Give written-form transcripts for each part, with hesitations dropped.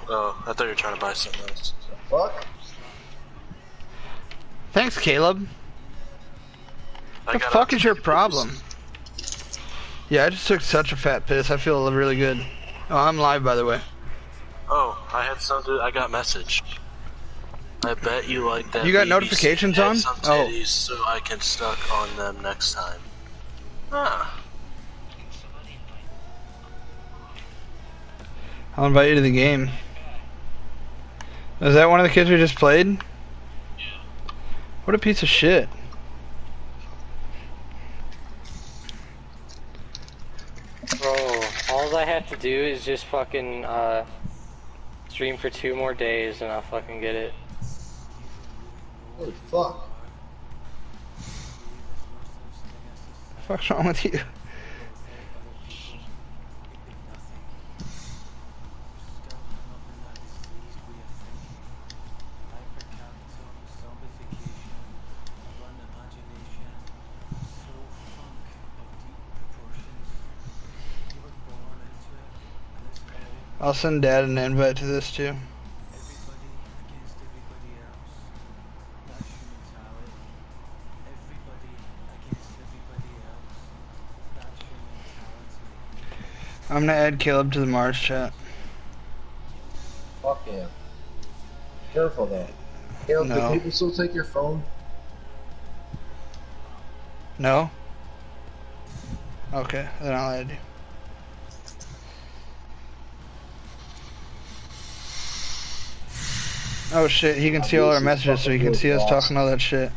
Oh, I thought you were trying to buy something else. Fuck. Thanks, Caleb. The fuck is your problem? Yeah, I just took such a fat piss. I feel really good. Oh, I'm live, by the way. Oh, I had something. I got message. I bet you like that. You got BBC notifications had on? some titties, so I can suck on them next time. Ah. I'll invite you to the game. Is that one of the kids we just played? Yeah. What a piece of shit. Bro, all I have to do is just fucking stream for 2 more days and I'll fucking get it. Holy fuck. What's wrong with you? I'll send Dad an invite to this too. I'm gonna add Caleb to the Mars chat. Fuck yeah. Careful though. Caleb, No. do people still take your phone? No? Okay, then I'll add you. Oh shit, he can see all our messages so he can see us talking all that shit.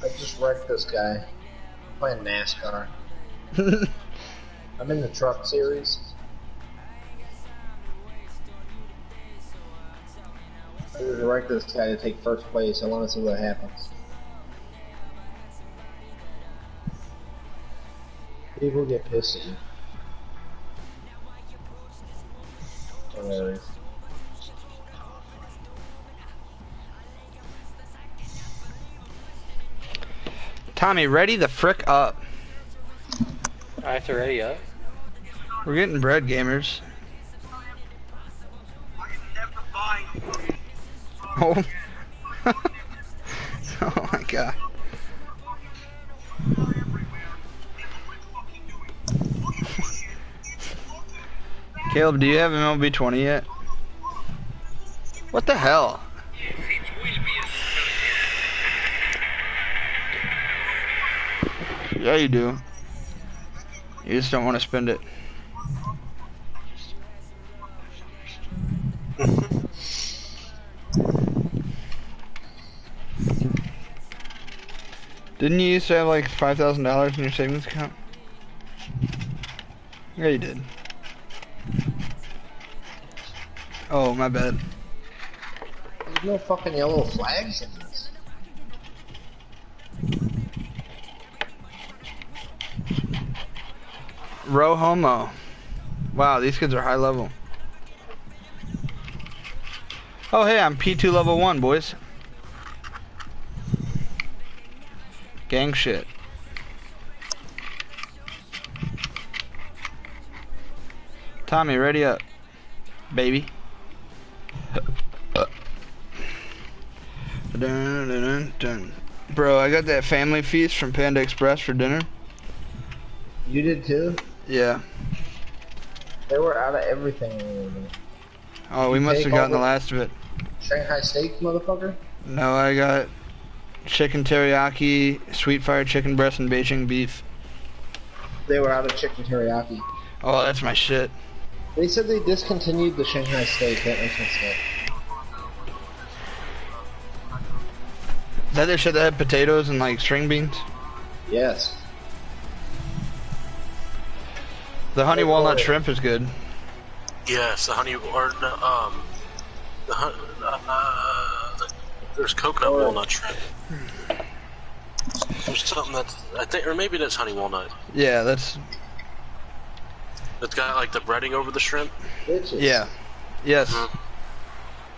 I just wrecked this guy. I'm playing NASCAR. I'm in the truck series. I just wrecked this guy to take first place. I want to see what happens. People get pissed at you. Hilarious. Tommy, ready the frick up. I have to ready up. We're getting bread, gamers. Oh. Oh my god. Caleb, do you have MLB 20 yet? What the hell? Yeah, you do. You just don't want to spend it. Didn't you used to have like $5,000 in your savings account? Yeah, you did. Oh, my bad. There's no fucking yellow flags in this. Row homo. Wow, these kids are high level. Oh, hey, I'm P2 level 1, boys. Gang shit. Tommy, ready up, baby. Dun, dun, dun, dun. Bro, I got that family feast from Panda Express for dinner. You did too? Yeah. They were out of everything. Oh, we must have gotten the last of it. Shanghai steaks, motherfucker? No, I got chicken teriyaki, sweet fire chicken breast, and Beijing beef. They were out of chicken teriyaki. Oh, that's my shit. They said they discontinued the Shanghai steak. That makes me sick. Is that their shit that had potatoes and like string beans? Yes. The honey walnut shrimp is good. Yes, the honey or the There's coconut walnut shrimp. There's something that's, I think, or maybe that's honey walnut. Yeah, that's... It's got like the breading over the shrimp. Bitches. Yeah. Yes.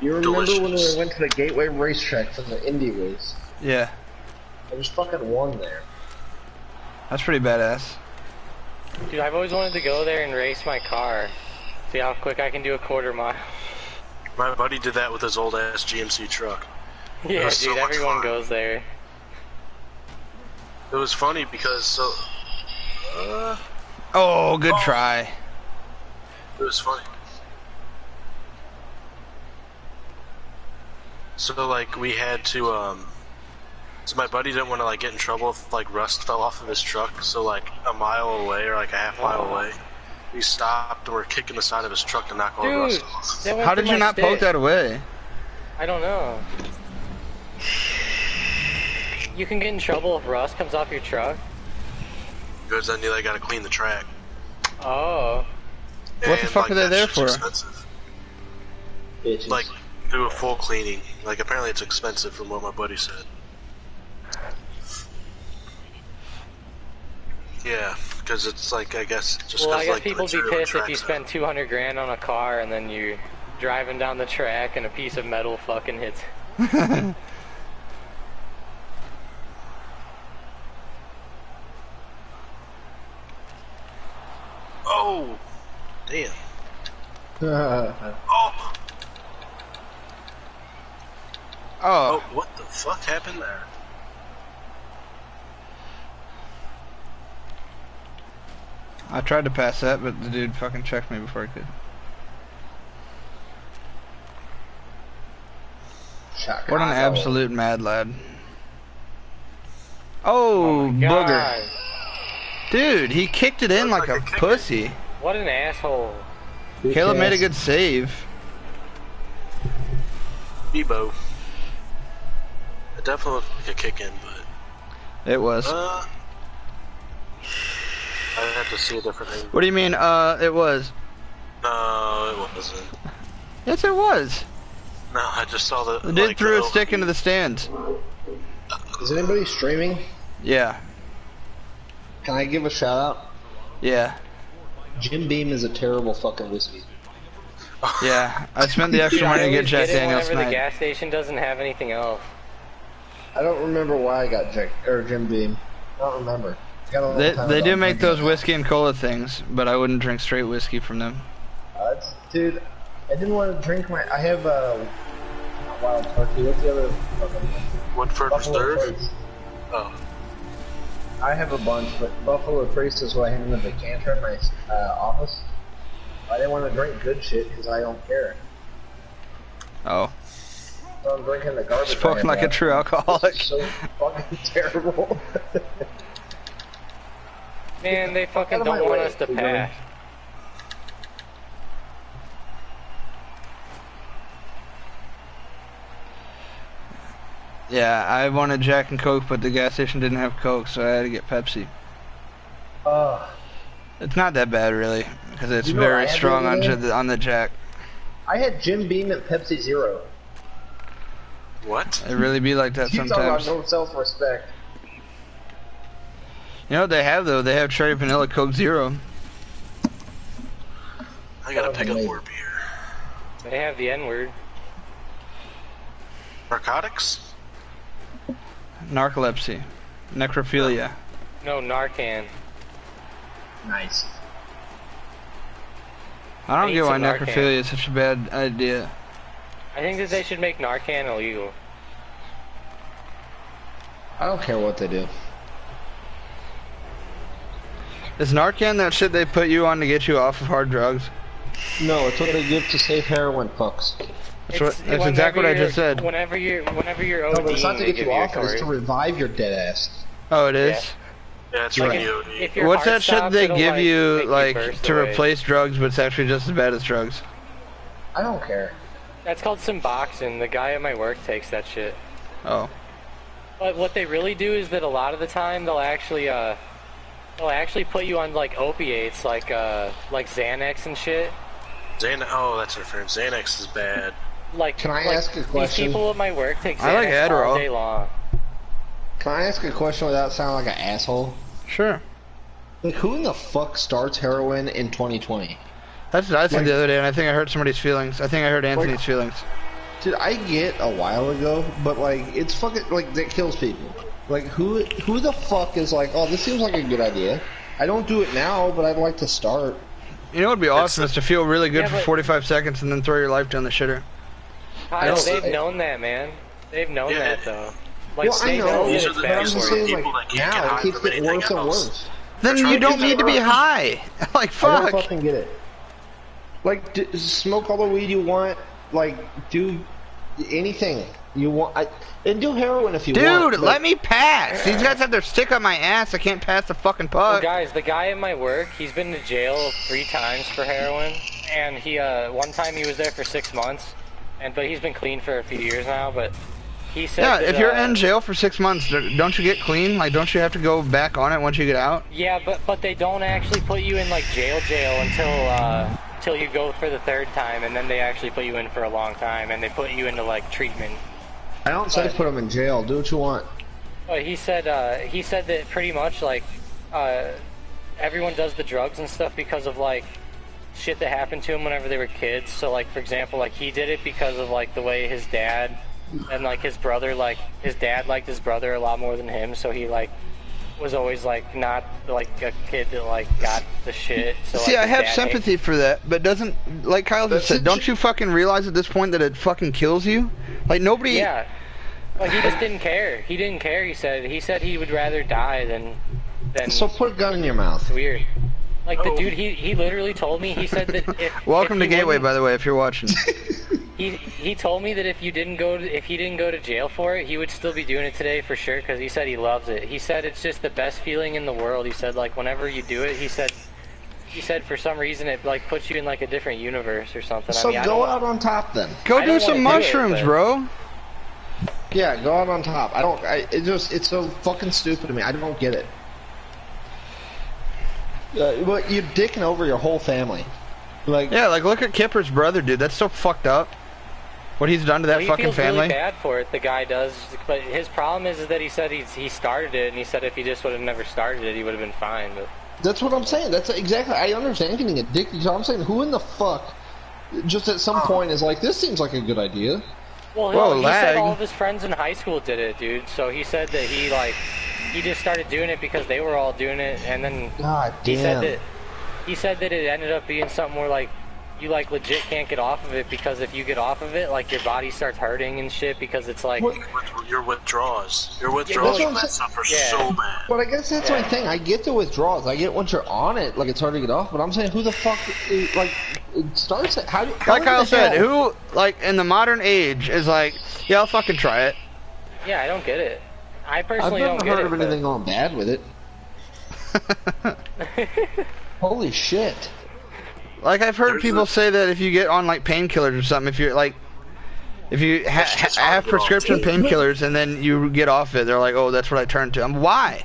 You remember when Delicious. we went to the Gateway racetrack from the Indy race? Yeah. There was fucking one there. That's pretty badass. Dude, I've always wanted to go there and race my car. See how quick I can do a quarter mile. My buddy did that with his old ass GMC truck. Yeah, was dude, so much everyone fun. goes there. It was funny because Oh, good try. it was funny. So like we had to so my buddy didn't want to like get in trouble if like rust fell off of his truck, so like a mile away or like a half mile away, we stopped and we're kicking the side of his truck to knock all the Dude, rust off. that went How through did you my not poke stick. that away? I don't know. You can get in trouble if rust comes off your truck. Because then you like gotta clean the track. Oh. What the And, fuck like, are they that there shit's for? expensive. Bitches. Like do a full cleaning. Like apparently it's expensive from what my buddy said. Yeah, because it's like I guess just Well, I guess like the people be material pissed if you tracks spend 200 grand on a car and then you driving down the track and a piece of metal fucking hits. Oh, damn. Oh. Oh, Oh, what the fuck happened there? I tried to pass that, but the dude fucking checked me before I could. What an absolute mad lad. Oh, my booger. God. Dude, he kicked it in like a pussy. What an asshole. Caleb made a good save. Bebo. It definitely looked like a kick in, but It was. I'd have to see a different angle. What do you mean, it was? No, it wasn't. Yes, it was. No, I just saw the. The dude like, threw a the stick into the stands. Is anybody streaming? Yeah. Can I give a shout out? Yeah. Jim Beam is a terrible fucking whiskey. Yeah. I spent the extra Yeah, money I to get always Jack get it Daniels whenever the tonight. gas station doesn't have anything else. I don't remember why I got Jim Beam. I don't remember. I got a long time They ago. do make those whiskey and cola things, but I wouldn't drink straight whiskey from them. Dude, I didn't want to drink my. I have not Wild Turkey. What's the other fucking Woodford Buffalo Reserve? Trace? Oh. I have a bunch, but Buffalo Trace is what I have in the decanter in my office. I didn't want to drink good shit because I don't care. Oh. So I'm drinking the garbage. Spoken like a true alcoholic. This is so fucking terrible. Man, they fucking Out of my don't want way, us to you pass. Yeah, I wanted Jack and Coke, but the gas station didn't have Coke, so I had to get Pepsi. It's not that bad, really, because it's You know what I very had strong the other day? on the Jack. I had Jim Beam and Pepsi Zero. What? It really be like that You talk about sometimes. no self-respect. You know what they have, though? They have cherry vanilla Coke Zero. I gotta pick up Amazing. more beer. They have the N-word. Narcotics? Narcolepsy. Necrophilia. No, Narcan. Nice. I I don't need get why some Narcan. necrophilia is such a bad idea. I think that they should make Narcan illegal. I don't care what they do. Is Narcan that shit they put you on to get you off of hard drugs? No, it's what they give to safe heroin fucks. That's whenever exactly what I you're- just said. Whenever you're No, but it's ODing, not to they get give you you a off it, it's to card. revive your dead ass. Oh, it is? Yeah, it's Like, for if EOD. your What's heart that shit stops, they it'll, give like, you, make like, burst to away. replace drugs, but it's actually just as bad as drugs? I don't care. That's called Suboxone. The guy at my work takes that shit. Oh. But what they really do is that a lot of the time they'll actually put you on like opiates, like Xanax and shit. Oh, that's her friend. Xanax is bad. Like, Can I ask a these question? people at my work take I like Xanax all Adderall. day long. Can I ask a question without sounding like an asshole? Sure. Like, who in the fuck starts heroin in 2020? That's what I said Like- the other day, and I think I hurt somebody's feelings. I think I hurt Anthony's feelings. Dude, I get a while ago, but like, it's fucking, like, that kills people. Like, who the fuck is like, oh, this seems like a good idea. I don't do it now, but I'd like to start. You know what would be awesome is to feel really good Yeah, for but- 45 seconds and then throw your life down the shitter. Kyle, don't- they've known that, man. They've known Yeah. that, though. Like, Well, I they know, know that these are it's the but I'm bad just for saying, you. people like, that can't now get it high keeps from getting anything worse and else. worse. Then trying you to don't get need to be that high. Like, I don't fuck. fucking get it. Like, smoke all the weed you want. Like, do anything you want. And do heroin if you want. Dude, but- let me pass. These guys have their stick on my ass. I can't pass the fucking Well, puck. guys, the guy at my work, he's been to jail 3 times for heroin, and he, one time he was there for 6 months, but he's been clean for a few years now, but he said Yeah, that, if you're in jail for 6 months, don't you get clean? Like, don't you have to go back on it once you get out? Yeah, but they don't actually put you in, like, jail until you go for the 3rd time, and then they actually put you in for a long time, and they put you into, like, treatment. I don't say put them in jail. Do what you want. But he said that pretty much, like, everyone does the drugs and stuff because of, like, shit that happened to him whenever they were kids. So, like, for example, like, he did it because of, like, the way his dad and, like, his brother, like, his dad liked his brother a lot more than him, so he, like, was always, like, not, like, a kid that, like, got the shit. So, See, like, I his have dad sympathy for that, but doesn't, like Kyle just said, don't you fucking realize at this point that it fucking kills you? Like, nobody... Yeah. Like, he just didn't care. He didn't care, he said. He said he would rather die than So put a gun in your mouth. It's weird. Like, the dude, he literally told me, he said that if... Welcome if to he Gateway, wouldn't- by the way, if you're watching. He told me that if he didn't go to jail for it, he would still be doing it today for sure, because he said he loves it. He said it's just the best feeling in the world. He said, like, whenever you do it, he said for some reason it, like, puts you in, like, a different universe or something. So I mean, go out on top then. Go I do don't some wanna do it, mushrooms, but- bro. Yeah, go out on top. It's so fucking stupid to me. I don't get it. But you're dicking over your whole family. Like, Yeah, like, look at Kipper's brother, dude. That's so fucked up. What he's done to that Well, he fucking feels family. really bad for it, the guy does, but his problem is that he said he started it, and he said if he just would have never started it, he would have been fine, but... that's what I'm saying. That's exactly. I understand getting addicted. So I'm saying, who in the fuck, just at some point, is like, this seems like a good idea. Well, Whoa, he lag. said all of his friends in high school did it, dude. So he said that he just started doing it because they were all doing it, and then God he damn. said that it ended up being something where, like, you, like, legit can't get off of it, because if you get off of it, like, your body starts hurting and shit, because it's like... What? Your withdrawals. Your that's withdrawals what from I'm that saying. stuff are Yeah. so bad. But I guess that's my thing. I get the withdrawals. I get once you're on it, like, it's hard to get off. But I'm saying, who the fuck, like, it starts it? How Like in Kyle the said, hell- who, like, in the modern age is like, yeah, I'll fucking try it. Yeah, I don't get it. I I've personally never don't get heard it. of anything going bad with it. Holy shit. Like, I've heard There's people a- say that if you get on, like, painkillers or something, if you're, like, if you It's hard have to get off. prescription painkillers and then you get off it, they're like, oh, that's what I turn to. Why?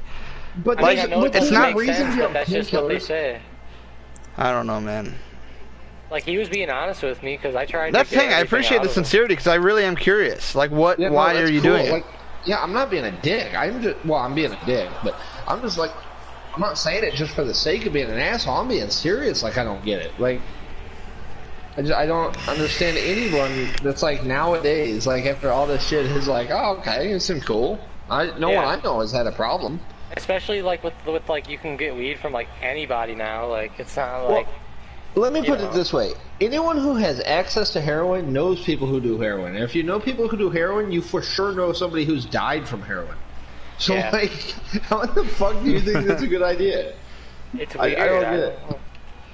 But Like, I know it it's doesn't not- make sense, you but have that's just what they painkillers. say. I don't know, man. Like, he was being honest with me, because I tried That's to the get thing. I everything appreciate out the of him. sincerity because I really am curious. Like, what? Yeah, no, why that's are you cool. doing it? Like, yeah, I'm not being a dick. I'm just, well, I'm being a dick, but I'm just like, I'm not saying it just for the sake of being an asshole. I'm being serious. Like, I don't get it. Like, I don't understand anyone that's like nowadays, like after all this shit, is like, oh, okay, it seems cool. No Yeah. one I know has had a problem. Especially, like, with like, you can get weed from, like, anybody now. Like, it's not like... Let me You put know. it this way: anyone who has access to heroin knows people who do heroin. And if you know people who do heroin, you for sure know somebody who's died from heroin. So, Yeah. like, how in the fuck do you think that's a good idea? It's I weird. don't get it.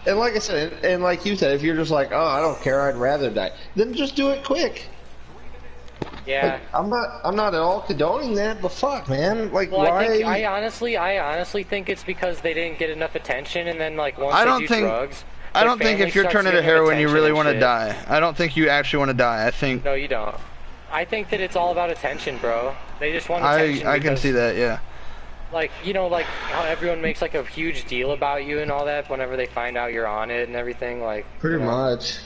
And like I said, and like you said, if you're just like, oh, I don't care, I'd rather die, then just do it quick. Yeah. Like, I'm not at all condoning that, but fuck, man, like, Well, why? I honestly think it's because they didn't get enough attention, and then, like, once I they don't do think- drugs... I their don't think family if you're starts turning to giving them heroin, you attention really and want to shit. die. I don't think you actually want to die. I think No, you don't. I think that it's all about attention, bro. They just want attention. I can because, see that. Yeah. Like, you know, like how everyone makes like a huge deal about you and all that whenever they find out you're on it and everything. Like, Pretty you know. much.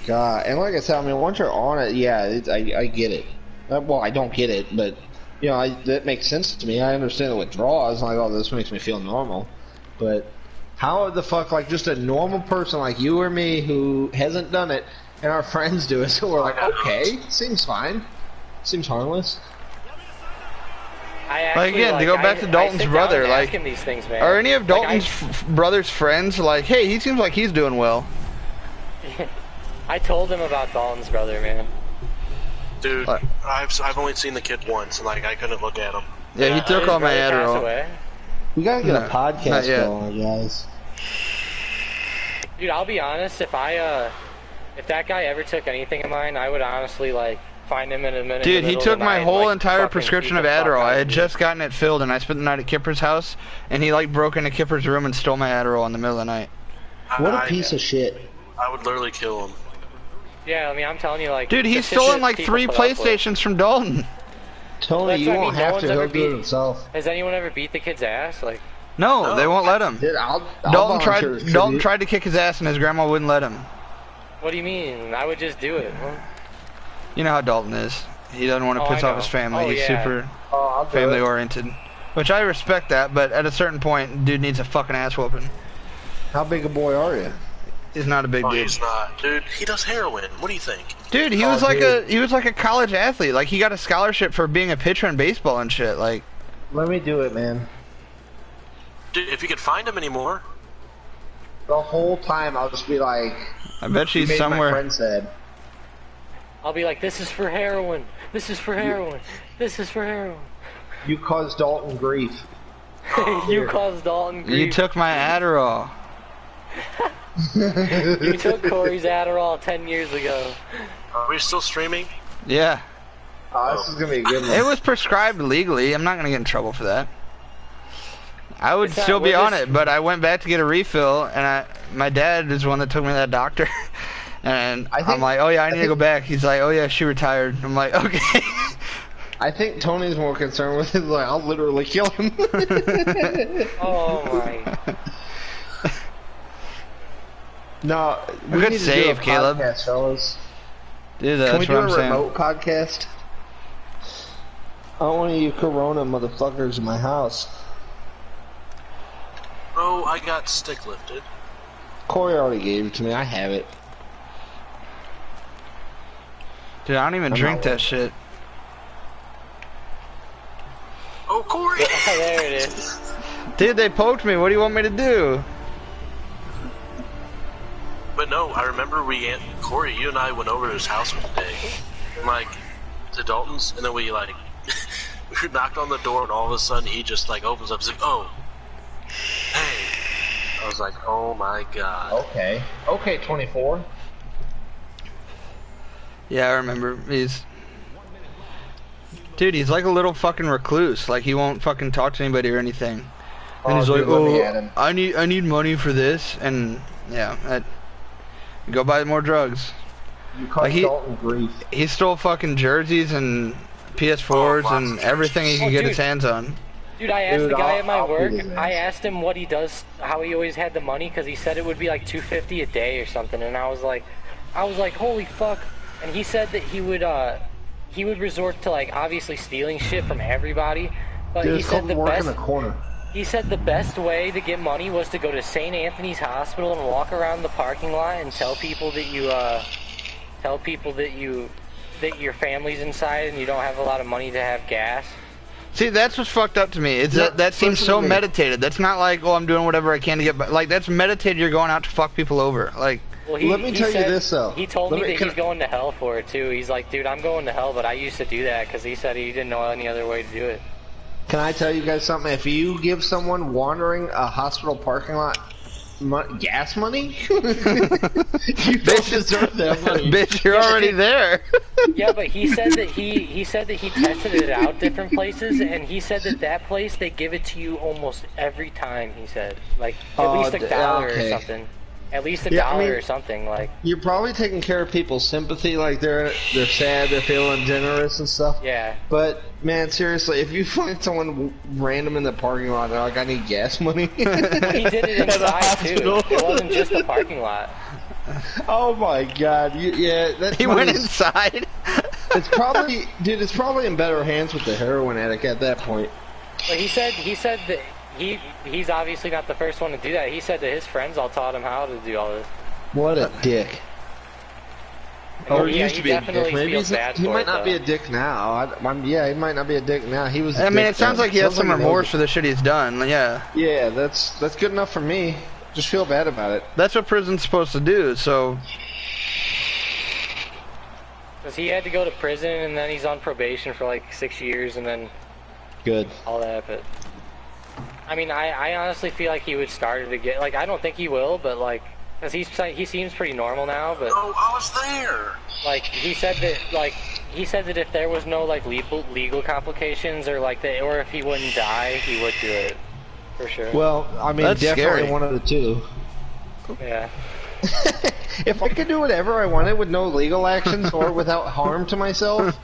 god! And like I said, I mean, once you're on it, yeah, I get it. Well, I don't get it, but you know, that makes sense to me. I understand the withdrawals. Like, oh, this makes me feel normal. But how the fuck, like, just a normal person like you or me who hasn't done it, and our friends do it, so we're like, okay, seems fine, seems harmless. Like again, to go back to Dalton's brother, like, these things, are any of Dalton's brother's friends like, hey, he seems like he's doing well? I told him about Dalton's brother, man. Dude, I've only seen the kid once, and like I couldn't look at him. Yeah, he took all my Adderall. We gotta get a podcast going, guys. Dude, I'll be honest. If that guy ever took anything of mine, I would honestly like find him in a minute. Dude, he took my whole entire prescription of Adderall. I had just gotten it filled, and I spent the night at Kipper's house, and he like broke into Kipper's room and stole my Adderall in the middle of the night. What a piece of shit! I would literally kill him. Yeah, I mean, I'm telling you, like, dude, he's stolen like 3 PlayStations from Dalton. Tony, you won't have to. He'll do it himself. Has anyone ever beat the kid's ass? Like, no, they won't let him. Dude, Dalton tried to kick his ass, and his grandma wouldn't let him. What do you mean? I would just do it. You know how Dalton is. He doesn't want to piss off his family. He's super family oriented, which I respect that. But at a certain point, dude needs a fucking ass whooping. How big a boy are you? He's not a big dude. He's not, dude. He does heroin. What do you think? Dude, he was like a college athlete. Like, he got a scholarship for being a pitcher in baseball and shit. Like, let me do it, man. Dude, if you could find him anymore. The whole time I'll just be like, I bet she's somewhere. My friend said. I'll be like, this is for heroin. This is for heroin. This is for heroin. You caused Dalton grief. You caused Dalton grief. You took my Adderall. You took Corey's Adderall 10 years ago. Are we still streaming? Yeah. Oh, this is gonna be a good one. It was prescribed legally. I'm not gonna get in trouble for that. I would still be on it, but I went back to get a refill, and my dad is the one that took me to that doctor. And I'm like, oh yeah, I need to go back. He's like, oh yeah, she retired. I'm like, okay. I think Tony's more concerned with it. Like, I'll literally kill him. Oh my. No, we good need to save, do a Caleb. Podcast, fellas. Dude, that's Can we do what I'm a saying. remote podcast? I don't want you Corona motherfuckers in my house. Oh, I got stick lifted. Corey already gave it to me. I have it. Dude, I don't even drink that shit. Oh, Corey! There it is. Dude, they poked me. What do you want me to do? But no, I remember Corey, you and I went over to his house one day, like, to Dalton's, and then we, like, we knocked on the door, and all of a sudden he just, like, opens up, he's like, oh, hey. I was like, oh my god. Okay. Okay, 24. Yeah, I remember. Dude, he's like a little fucking recluse. Like, he won't fucking talk to anybody or anything. And he's like, oh, I need money for this, and, yeah, go buy more drugs. You caused Dalton grief. He stole fucking jerseys and PS4s and everything he could get his hands on. Dude, I asked the guy at my work, I asked him what he does, how he always had the money, because he said it would be like $250 a day or something, and I was like, holy fuck. And he said that he would resort to, like, obviously stealing shit from everybody, but he said he said the best way to get money was to go to St. Anthony's Hospital and walk around the parking lot and tell people that your family's inside and you don't have a lot of money to have gas. See, that's what's fucked up to me. That seems so meditated. That's not like, oh, I'm doing whatever I can to get, like, that's meditated. You're going out to fuck people over. Like, well, let me tell you this though. He told me that he's going to hell for it too. He's like, dude, I'm going to hell, but I used to do that because he said he didn't know any other way to do it. Can I tell you guys something? If you give someone wandering a hospital parking lot gas money, you don't deserve that money. Bitch, you're already there. Yeah, but he said that he tested it out different places, and he said that place they give it to you almost every time. He said, like, at least $1 or something. At least $1 or something, like. You're probably taking care of people's sympathy, like they're sad, they're feeling generous and stuff. Yeah. But man, seriously, if you find someone random in the parking lot, they're like, I need gas money. Well, he did it inside too. It wasn't just the parking lot. Oh my god! Yeah, that's He went inside. It's probably, dude. It's probably in better hands with the heroin addict at that point. But he said that he's obviously not the first one to do that. He said that his friends all taught him how to do all this. What a dick. Or he used to be a dick. Maybe he might not be a dick now. Yeah, he might not be a dick now. He was. I mean, it sounds like he has some remorse for the shit he's done. Yeah. Yeah, that's good enough for me. Just feel bad about it. That's what prison's supposed to do. So. Because he had to go to prison, and then he's on probation for like 6 years, and then. Good. All that, but. I mean, I honestly feel like he would start it again. Like, I don't think he will, but like. Because he seems pretty normal now, but... Oh, I was there! Like, he said that if there was no, like, legal complications, or, like, or if he wouldn't die, he would do it. For sure. Well, I mean, that's definitely scary. One of the two. Yeah. If I could do whatever I wanted with no legal actions or without harm to myself...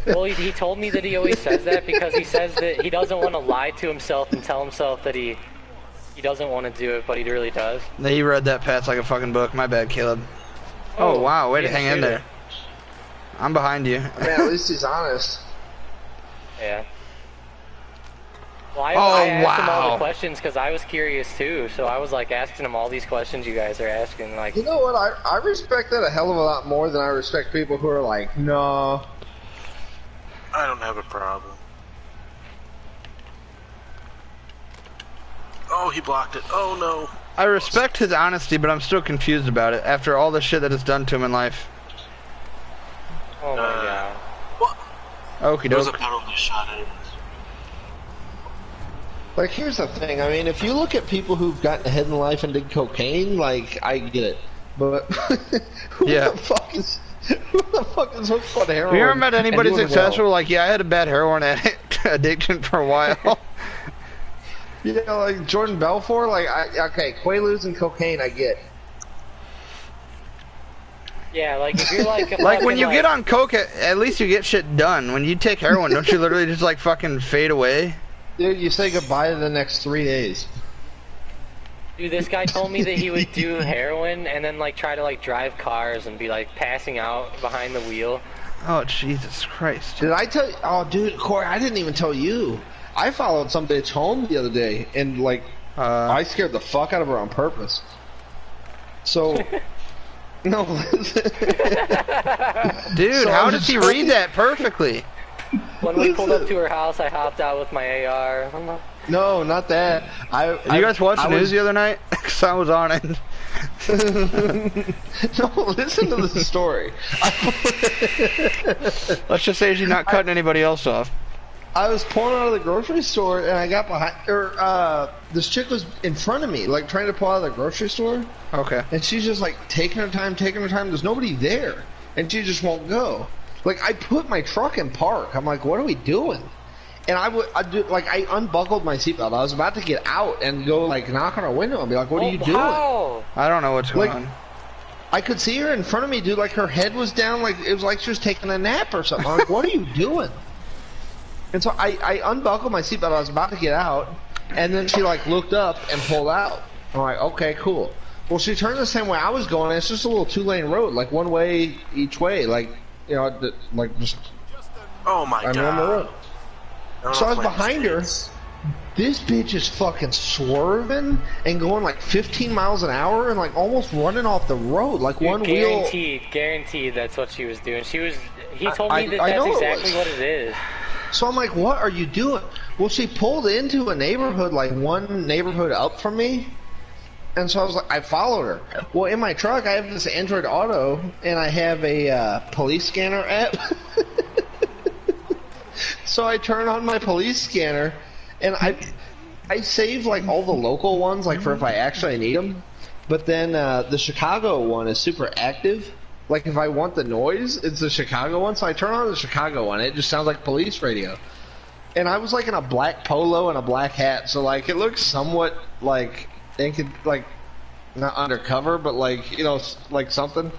Well, he told me that he always says that because he says that he doesn't want to lie to himself and tell himself that he doesn't want to do it, but he really does. He read that past like a fucking book. My bad, Caleb. Oh wow, way to hang in there. I'm behind you. Man, at least he's honest. Yeah. Well, I asked him all the questions because I was curious too, so I was like asking him all these questions you guys are asking. Like, you know what? I respect that a hell of a lot more than I respect people who are like, no. I don't have a problem. Oh, he blocked it. Oh, no. I respect his honesty, but I'm still confused about it after all the shit that has done to him in life. oh my god. What? Okie There was a doke. penalty shot at him. Like, here's the thing. I mean, if you look at people who've gotten ahead in life and did cocaine, like, I get it. But who the fuck is hooked on heroin? Have you ever met anybody and doing successful? well? Like, yeah, I had a bad heroin addiction for a while. Yeah, like Jordan Belfort, like, okay, Quaaludes and cocaine, I get. Yeah, like if you're like Like when you get on coke, at least you get shit done. When you take heroin, don't you literally just like fucking fade away? Dude, you say goodbye to the next 3 days. Dude, this guy told me that he would do heroin and then like try to like drive cars and be like passing out behind the wheel. Oh Jesus Christ! Did I tell you? Oh, dude, Corey, I didn't even tell you. I followed some bitch home the other day, and like, I scared the fuck out of her on purpose. So, no, listen. Dude, So how I'm does just he telling read that perfectly? When we pulled up to her house, I hopped out with my AR. No, not that. Did you guys watch the news the other night? Because I was on it. No, listen to the story. Let's just say she's not cutting anybody else off. I was pulling out of the grocery store, and I got behind her. This chick was in front of me, like trying to pull out of the grocery store. Okay. And she's just like taking her time. There's nobody there, and she just won't go. Like, I put my truck in park. I'm like, what are we doing? And I unbuckled my seatbelt. I was about to get out and go like knock on her window and be like, what are you doing? I don't know what's going on. I could see her in front of me, dude. Like, her head was down. Like, it was like she was taking a nap or something. I'm like, what are you doing? And so I unbuckled my seatbelt. I was about to get out, and then she like looked up and pulled out. I'm like, okay, cool. Well, she turned the same way I was going. And it's just a little 2-lane road, like one way each way, like, you know, like just. Oh my god! On the road. So I was behind her. This bitch is fucking swerving and going like 15 miles an hour and like almost running off the road, like Dude, one wheel. Guaranteed, that's what she was doing. He told me that's exactly what it is. So I'm like, what are you doing? Well, she pulled into a neighborhood, like one neighborhood up from me. And so I was like, I followed her. Well, in my truck, I have this Android Auto, and I have a police scanner app. So I turn on my police scanner, and I save like all the local ones, like for if I actually need them. But then the Chicago one is super active. Like, if I want the noise, it's the Chicago one. So I turn on the Chicago one. It just sounds like police radio. And I was, like, in a black polo and a black hat. So, like, it looks somewhat, like, not undercover, but, like, you know, like something.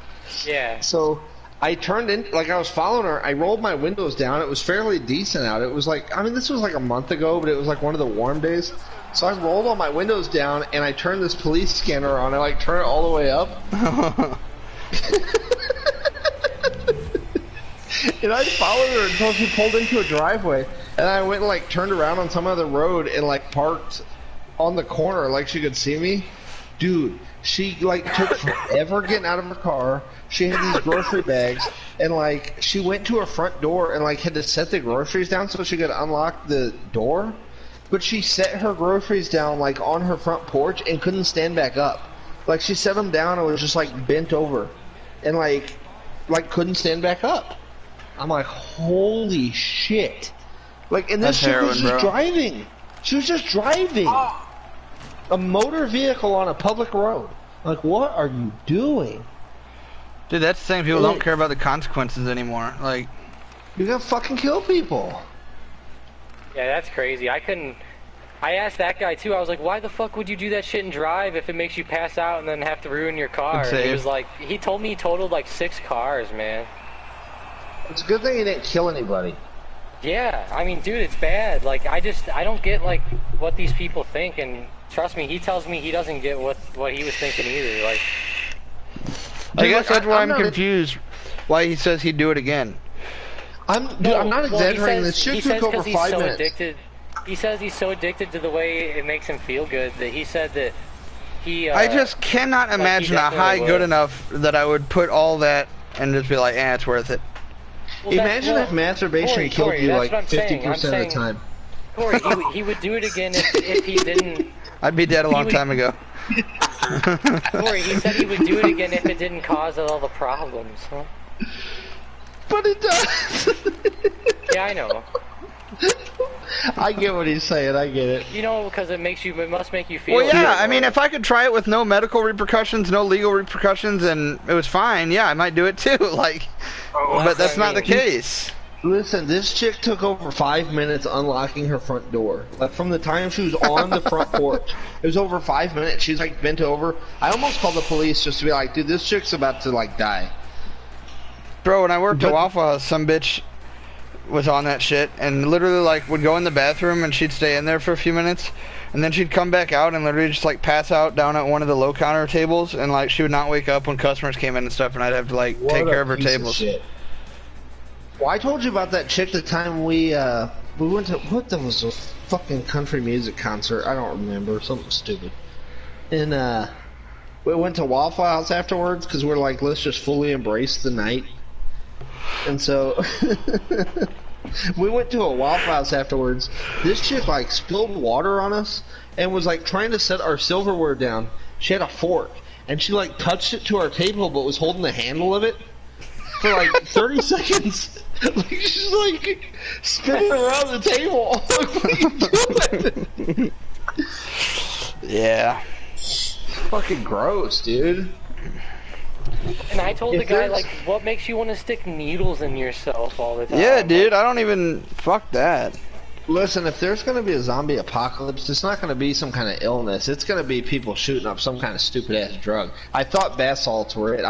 Yeah. So I turned in, like, I was following her. I rolled my windows down. It was fairly decent out. It was, like, I mean, this was, like, a month ago, but it was, like, one of the warm days. So I rolled all my windows down and I turned this police scanner on. I like turn it all the way up. And I followed her until she pulled into a driveway. And I went and like turned around on some other road and like parked on the corner like she could see me. Dude, she like took forever getting out of her car. She had these grocery bags and like she went to her front door and like had to set the groceries down so she could unlock the door. But she set her groceries down like on her front porch and couldn't stand back up. Like she set them down and was just like bent over and like couldn't stand back up. I'm like, holy shit. Like, and this chick was just driving. She was just driving. A motor vehicle on a public road. Like, what are you doing? Dude, that's the thing. People don't care about the consequences anymore. Like, you're gonna fucking kill people. Yeah, that's crazy. I asked that guy too. I was like, why the fuck would you do that shit and drive if it makes you pass out and then have to ruin your car? And he was like, he told me he totaled like 6 cars, man. It's a good thing he didn't kill anybody. Yeah, I mean, dude, it's bad. Like, I don't get like what these people think, and trust me, he tells me he doesn't get what he was thinking either. Like, I guess that's why I'm confused. Why he says he'd do it again. I'm not exaggerating. This shit took over 5 minutes. He says he's so addicted to the way it makes him feel good that he said that he. I just cannot imagine a high good enough that I would put all that and just be like, it's worth it. Well, imagine if masturbation killed you like 50% of the time. Corey, he would do it again if he didn't. I'd be dead a long time ago. Corey, he said he would do it again if it didn't cause all the problems. Huh? But it does. Yeah, I know. I get what he's saying. I get it. You know, because it must make you feel. Well, yeah. I mean, if I could try it with no medical repercussions, no legal repercussions, and it was fine, yeah, I might do it too. Like, but that's not the case. Listen, this chick took over 5 minutes unlocking her front door. Like, from the time she was on the front porch, it was over 5 minutes. She's like bent over. I almost called the police just to be like, dude, this chick's about to like die. Bro, when I worked at Waffle House, some bitch was on that shit and literally like would go in the bathroom and she'd stay in there for a few minutes and then she'd come back out and literally just like pass out down at one of the low counter tables and like she would not wake up when customers came in and stuff and I'd have to like take care of her tables. Well, I told you about that chick the time we went to, what was a fucking country music concert? I don't remember, something stupid. And we went to Waffle House afterwards because we're like, let's just fully embrace the night. And so we went to a Waffle House afterwards. This chick like spilled water on us and was like trying to set our silverware down. She had a fork and she like touched it to our table but was holding the handle of it for like 30 seconds. Like she's like spinning around the table. Like, what are you doing? Yeah. Fucking gross, dude. And I told the guy, like, what makes you want to stick needles in yourself all the time? Yeah, dude, I don't even... Fuck that. Listen, if there's going to be a zombie apocalypse, it's not going to be some kind of illness. It's going to be people shooting up some kind of stupid-ass drug. I thought bath salts were it.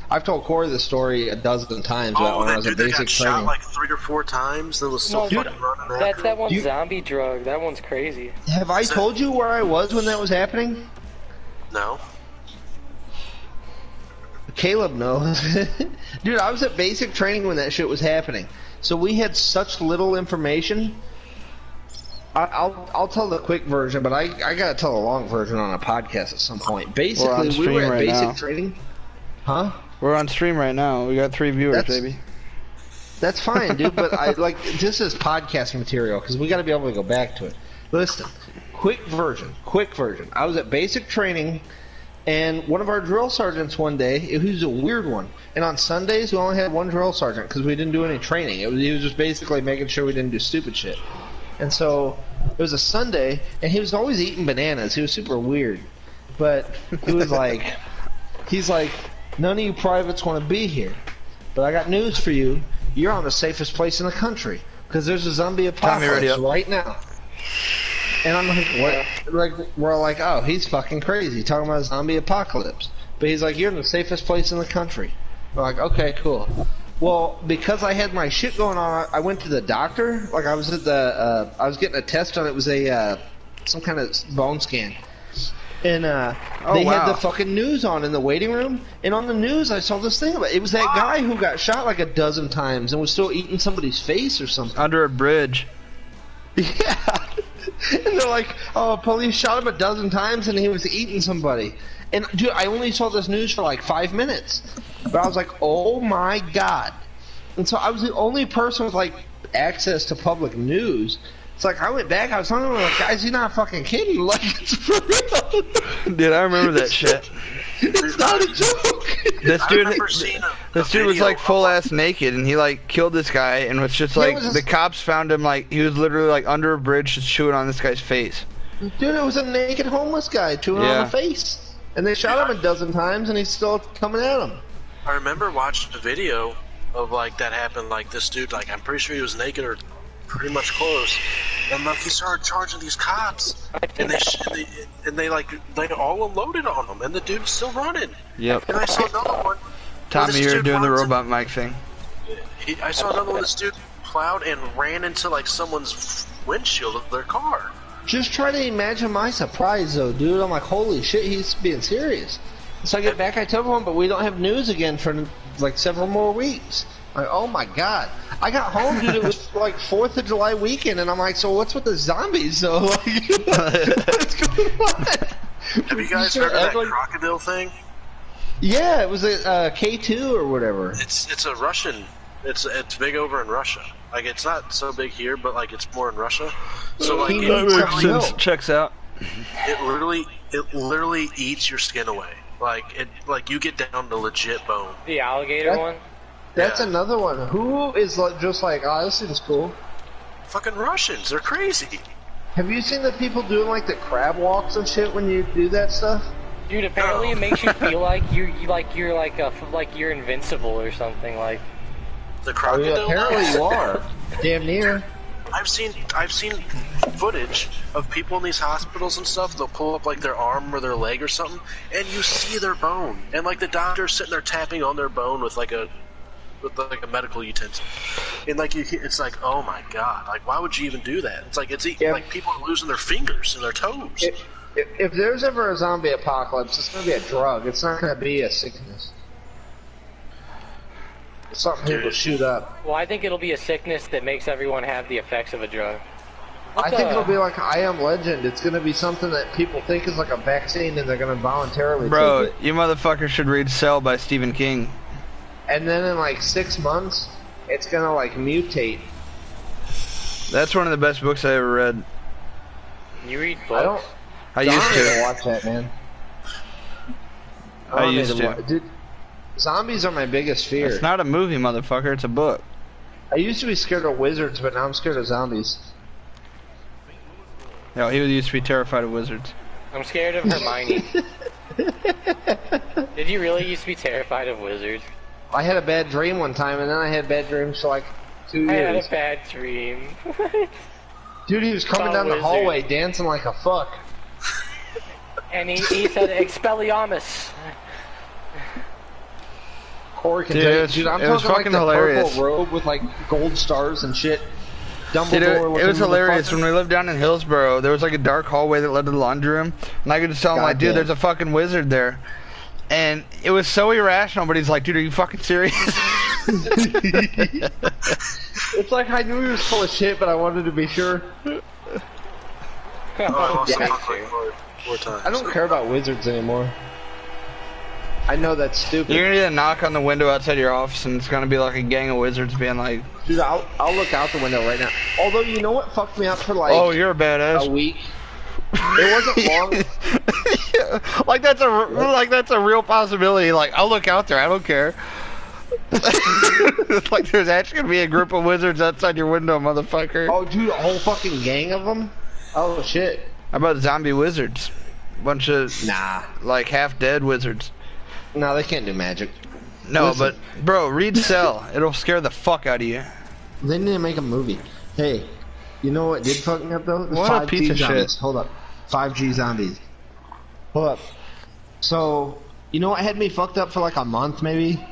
I've told Corey this story a dozen times about when I was at basic training. Shot like 3 or 4 times. That was so fucking running. That's that one zombie drug. That one's crazy. Have I told you where I was when that was happening? No. Caleb knows. Dude, I was at basic training when that shit was happening. So we had such little information. I'll tell the quick version, but I gotta tell the long version on a podcast at some point. Basically, we were at basic training. Huh? We're on stream right now. We got 3 viewers, baby. That's fine, dude, but this is podcast material, because we gotta be able to go back to it. Listen, quick version. I was at basic training, and one of our drill sergeants one day, he was a weird one, and on Sundays we only had one drill sergeant, because we didn't do any training. He was just basically making sure we didn't do stupid shit. And so, it was a Sunday, and he was always eating bananas. He was super weird. But he was like, he's like, none of you privates want to be here. But I got news for you. You're on the safest place in the country. Because there's a zombie apocalypse right now. And I'm like, what? Like, we're like, oh, he's fucking crazy. Talking about a zombie apocalypse. But he's like, you're in the safest place in the country. We're like, okay, cool. Well, because I had my shit going on, I went to the doctor. Like, I was at the, I was getting a test on it. It was a some kind of bone scan. And Oh, they had wow. the fucking news on in the waiting room, and on the news I saw this thing about it was that guy who got shot like a dozen times and was still eating somebody's face or something. Under a bridge. Yeah. And they're like, oh, police shot him a dozen times and he was eating somebody. And dude, I only saw this news for like 5 minutes, but I was like, oh my god. And so I was the only person with like access to public news. It's like I went back, I was telling them, like, guys, you're not fucking kidding. Like, it's for real. Dude, I remember that shit. It's not a joke. This dude was like full ass naked, and he like killed this guy, and was just like the cops found him like he was literally like under a bridge, just chewing on this guy's face. Dude, it was a naked homeless guy chewing on the face, and they shot him a dozen times, and he's still coming at him. I remember watching a video of like that happened. Like this dude, like I'm pretty sure he was naked or pretty much close, and like he started charging these cops, and they all unloaded on him, and the dude's still running. Yep. And I saw another one. Tommy, you're doing the robot mic thing. I saw another one. This dude plowed and ran into like someone's windshield of their car. Just try to imagine my surprise, though, dude. I'm like, holy shit, he's being serious. So I get back, I tell everyone, but we don't have news again for like several more weeks. Like, oh my god. I got home, dude, it was like 4th of July weekend, and I'm like, so what's with the zombies, though? Like, what's going on? Have you guys heard of that crocodile thing? Yeah, it was a K2 or whatever. It's a Russian. It's big over in Russia. Like, it's not so big here, but like it's more in Russia. So like it checks out. It literally eats your skin away. Like you get down to legit bone. The alligator one? That's another one. Who is like, just like, oh, this seems cool? Fucking Russians, they're crazy. Have you seen the people doing like the crab walks and shit when you do that stuff? Dude, apparently it makes you feel like you're invincible or something. Like the crocodile. Apparently you are. Damn near. I've seen footage of people in these hospitals and stuff. They'll pull up like their arm or their leg or something, and you see their bone, and like the doctor's sitting there tapping on their bone with like a medical utensil, and like it's like, oh my god, like why would you even do that? It's like like people are losing their fingers and their toes. If there's ever a zombie apocalypse, it's gonna be a drug. It's not gonna be a sickness. It's something people shoot up. Well, I think it'll be a sickness that makes everyone have the effects of a drug. I think it'll be like I Am Legend. It's gonna be something that people think is like a vaccine, and they're gonna voluntarily take it. You motherfuckers should read Cell by Stephen King. And then in like 6 months, it's gonna like mutate. That's one of the best books I ever read. You read books? I used to watch that, man. I used to. Dude, zombies are my biggest fear. It's not a movie, motherfucker. It's a book. I used to be scared of wizards, but now I'm scared of zombies. No, he used to be terrified of wizards. I'm scared of Hermione. Did you really used to be terrified of wizards? I had a bad dream one time, and then I had bad dreams for like 2 years. I had a bad dream. Dude, he was coming down the hallway dancing like a fuck. And he said, Expelliarmus. Corey can tell you, dude, I'm talking like the purple robe with like gold stars and shit. Dumbledore. It was hilarious. When we lived down in Hillsborough, there was like a dark hallway that led to the laundry room, and I could just tell him, like, dude, there's a fucking wizard there. And it was so irrational, but he's like, dude, are you fucking serious? It's like I knew he was full of shit, but I wanted to be sure. I don't care about wizards anymore. I know that's stupid. You're gonna get a knock on the window outside your office, and it's gonna be like a gang of wizards being like, dude, I'll look out the window right now. Although, you know what fucked me up for like, oh, you're a badass. A week. It wasn't long. Yeah, like that's a real possibility. Like, I'll look out there. I don't care. Like there's actually gonna be a group of wizards outside your window, motherfucker. Oh, dude, a whole fucking gang of them. Oh shit. How about zombie wizards? Bunch of like half dead wizards. No, they can't do magic. No, listen, but bro, read Cell. It'll scare the fuck out of you. They need to make a movie. Hey, you know what did fuck me up though? What a piece of zombies. shit. Hold up. 5G zombies. Hold up. So, you know what had me fucked up for like a month maybe?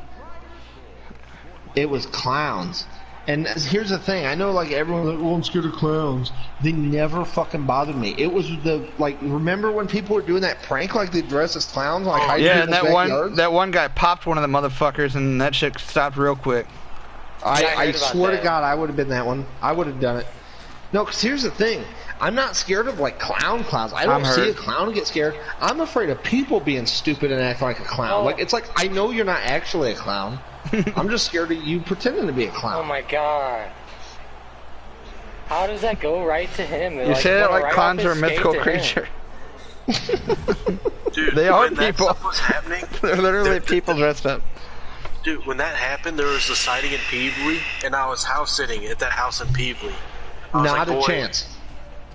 It was clowns. And here's the thing, I know like everyone's like, oh, I'm scared of clowns. They never fucking bothered me. It was the, like, remember when people were doing that prank, like they dressed as clowns, like hiding yeah, in and backyards? that one guy popped one of the motherfuckers, and that shit stopped real quick. I swear to God, I would have been that one. I would have done it. No, because here's the thing. I'm not scared of, like, clowns. I don't see a clown get scared. I'm afraid of people being stupid and acting like a clown. Oh. Like, it's like, I know you're not actually a clown. I'm just scared of you pretending to be a clown. Oh my god. How does that go right to him? You say that like clowns are a mythical creature. Dude, they are when people. That stuff was happening, They're literally people dressed up. Dude, when that happened, there was a sighting in Peebly, and I was house sitting at that house in Peebly. Not a chance.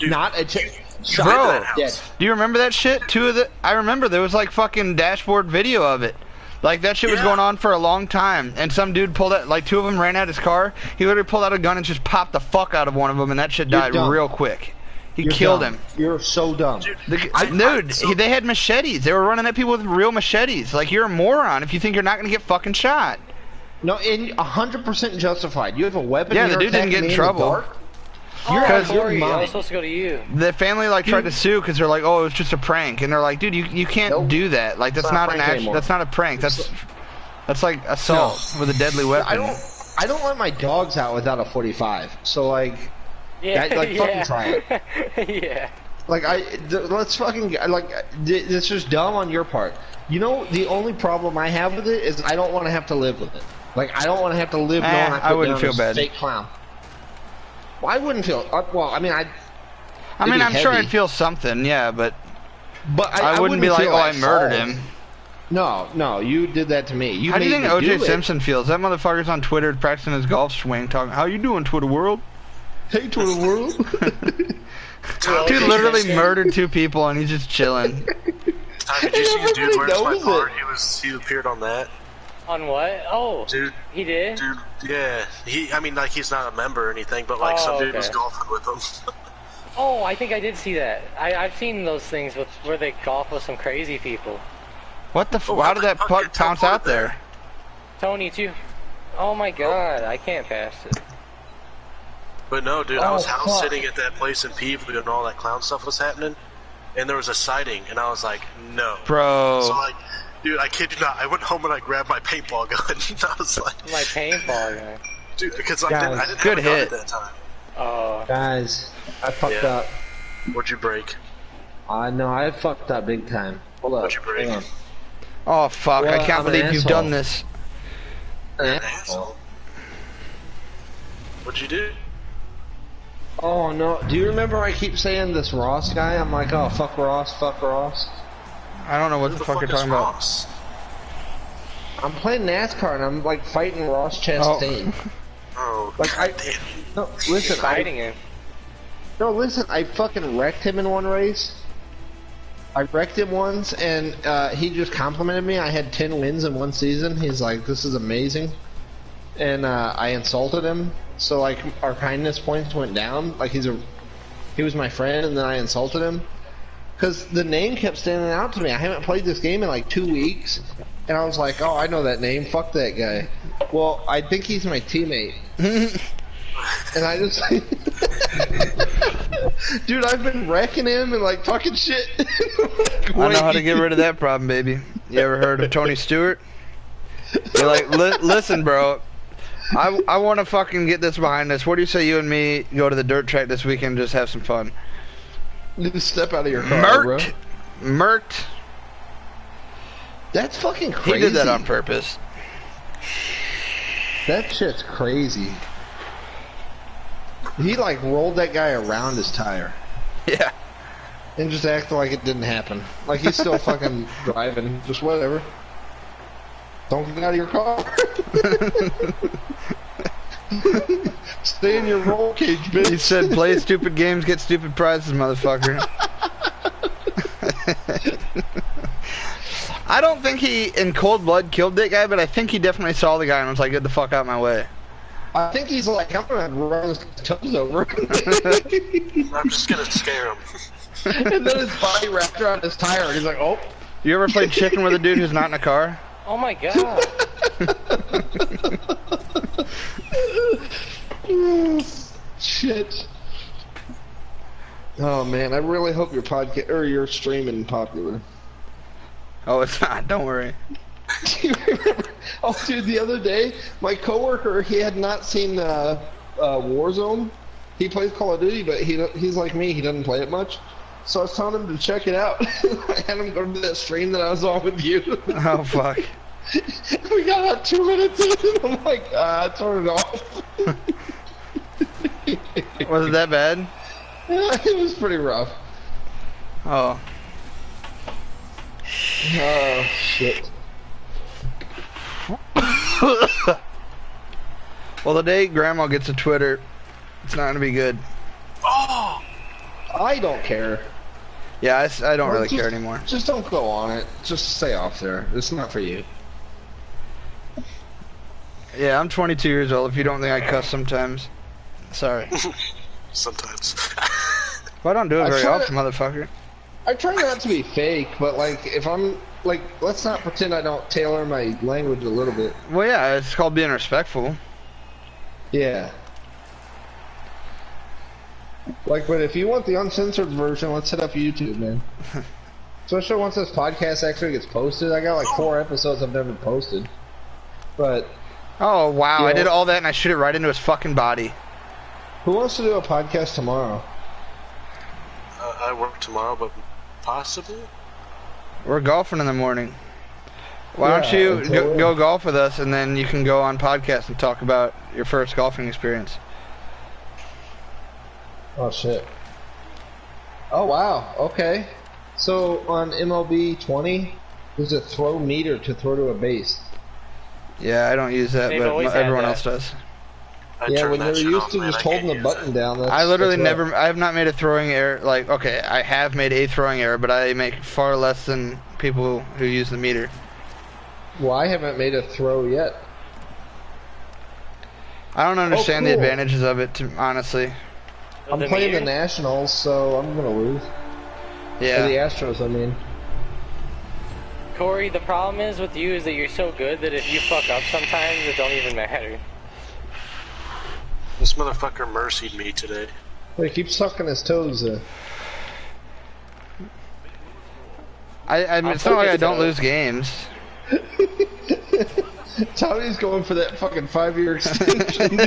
Dude, not a chance. Bro, do you remember that shit? I remember there was like fucking dashboard video of it. Like, that shit was going on for a long time, and some dude pulled out, like, two of them ran out his car. He literally pulled out a gun and just popped the fuck out of one of them, and that shit died real quick. He killed him. You're so dumb. Dude, they had machetes. They were running at people with real machetes. Like, you're a moron if you think you're not going to get fucking shot. No, and 100% justified. You have a weapon. Yeah, the dude didn't get in trouble. I was supposed to go to you. The family like tried to sue because they're like, oh, it was just a prank, and they're like, dude, you can't do that. Like, that's not an action. That's not a prank. That's like assault with a deadly weapon. I don't let my dogs out without a 45. So like, fucking try it. Yeah. Like let's fucking it's just dumb on your part. You know, the only problem I have with it is I don't want to have to live with it. Like, I don't want to have to live knowing I wouldn't feel bad. Fake clown. Well, I wouldn't feel. Well, I mean, I'm sure I'd feel something, yeah, but I wouldn't be like, oh, I murdered him. No, you did that to me. How do you think O.J. Simpson feels? That motherfucker's on Twitter practicing his golf swing, talking, how you doing, Twitter world? Hey, Twitter world. Dude literally murdered 2 people, and he's just chilling. Did you see his dude where's my card? He appeared on that. On what? Oh, dude, he did. Dude, yeah. I mean, like, he's not a member or anything, but like some dude was golfing with him. Oh, I think I did see that. I've seen those things where they golf with some crazy people. What the? How did that putt bounce out there? Tony too. Oh my god, I can't pass it. But no, dude, I was house sitting at that place in Peevely and all that clown stuff was happening, and there was a sighting, and I was like, no, bro. So like. Dude, I kid you not, I went home and I grabbed my paintball gun. I was like... My paintball gun? Dude, because I didn't have a gun at that time. Oh. Guys, I fucked up. What'd you break? No, I fucked up big time. Hold up. What'd you break? Oh, fuck, I can't believe you've done this. An asshole. What'd you do? Oh, no. Do you remember I keep saying this Ross guy? I'm like, oh, fuck Ross, fuck Ross. I don't know what the fuck you're talking about. I'm playing NASCAR and I'm like fighting Ross Chastain. Oh, like no, listen, fighting him. No, listen, I fucking wrecked him in one race. I wrecked him once, and he just complimented me. I had 10 wins in one season. He's like, "This is amazing," and I insulted him. So like, our kindness points went down. Like he was my friend, and then I insulted him. Because the name kept standing out to me. I haven't played this game in like 2 weeks. And I was like, oh, I know that name. Fuck that guy. Well, I think he's my teammate. And I just... Dude, I've been wrecking him and like talking shit. I know how to get rid of that problem, baby. You ever heard of Tony Stewart? You're like, listen, bro. I want to fucking get this behind us. What do you say you and me go to the dirt track this weekend and just have some fun? Just step out of your car, bro. Murked. That's fucking crazy. He did that on purpose. That shit's crazy. He like rolled that guy around his tire. Yeah. And just acted like it didn't happen. Like he's still fucking driving. Just whatever. Don't get out of your car. Stay in your roll cage, bitch. He said, play stupid games, get stupid prizes, motherfucker. I don't think he, in cold blood, killed that guy, but I think he definitely saw the guy and was like, get the fuck out of my way. I think he's like, I'm gonna run his toes over. I'm just gonna scare him. And then his body wrapped around his tire, and he's like, oh. You ever played chicken with a dude who's not in a car? Oh my god. Shit. Oh man, I really hope your podcast or your streaming popular. Oh, it's not. Don't worry. Do you remember? Oh, dude, the other day, my coworker, he had not seen Warzone. He plays Call of Duty, but he's like me. He doesn't play it much. So I was telling him to check it out. I had him go to that stream that I was on with you. Oh fuck. We got about 2 minutes in, and I'm like, turn it off. Was it that bad? Yeah, it was pretty rough. Oh. Oh, shit. Well, the day Grandma gets a Twitter, it's not gonna be good. Oh! I don't care. Yeah, I don't really Just- care anymore. Just don't go on it. Just stay off there. It's not for you. Yeah, I'm 22 years old. If you don't think I cuss sometimes, sorry. Sometimes. Well, I don't do it I very try often, motherfucker. I try not to be fake, but like, if I'm like, let's not pretend I don't tailor my language a little bit. Well, yeah, it's called being respectful. Yeah. Like, but if you want the uncensored version, let's hit up YouTube, man. Especially once this podcast actually gets posted. I got like 4 episodes I've never posted. But Oh, wow, I Yeah. did all that and I shoot it right into his fucking body. who wants to do a podcast tomorrow? I work tomorrow, but possibly? We're golfing in the morning. Why don't Yeah, you until- go golf with us, and then you can go on podcast and talk about your first golfing experience. Oh shit. Oh wow. Okay. So on MLB 20, there's a throw meter to throw to a base. Yeah, I don't use that, They've but always had everyone that. else does. I Yeah, turned when that they're shit used off, to man. just I can't holding the use button it. down. That's, I literally that's never, I have not made a throwing error. Like, okay, I have made a throwing error, but I make far less than people who use the meter. Well, I haven't made a throw yet. I don't understand the cool. advantages of it, honestly. I'm The playing the meter? Nationals, so I'm gonna lose. Or the Yeah. Astros, I mean. Corey, the problem is with you is that you're so good that if you fuck up sometimes, it don't even matter. This motherfucker mercied me today. He keeps sucking his toes. I mean, it's not like I don't lose games. Tommy's going for that fucking 5-year extension.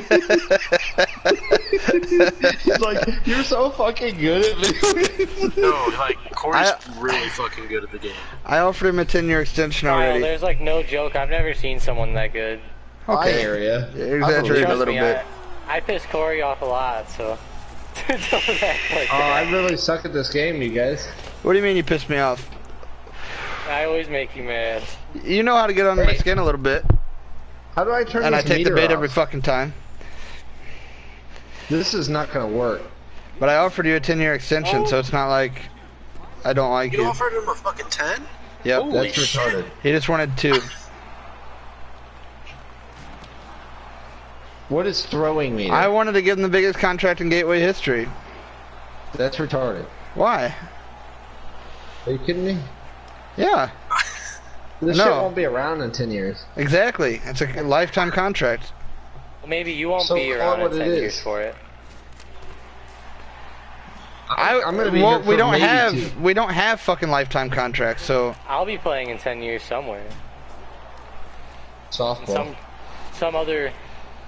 He's like, you're so fucking good at this. No, like, Corey's I- really fucking good at the game. I offered him a 10-year extension Kyle, already. there's like no joke. I've never seen someone that good. I Okay. hear ya. You're exaggerating a Trust little me, bit. I piss Corey off a lot, so don't act like Oh, that. I really suck at this game, you guys. What do you mean you pissed me off? I always make you mad. You know how to get under my skin a little bit, How do I turn and I this take the meter bait off? every fucking time. This is not gonna work. But I offered you a 10-year extension, so it's not like I don't like You you. offered him a fucking 10? Yep. Holy That's shit. retarded. He just wanted 2. What is throwing meter? I wanted to give him the biggest contract in Gateway history. That's retarded. Why? Are you kidding me? Yeah, This No. shit won't be around in 10 years. exactly. It's a lifetime contract. Maybe you won't So be call around it what in it 10 is. years for it. I'm gonna be well, here we for don't maybe have 2. we don't have fucking lifetime contracts, so I'll be playing in 10 years somewhere. Softball. Some other.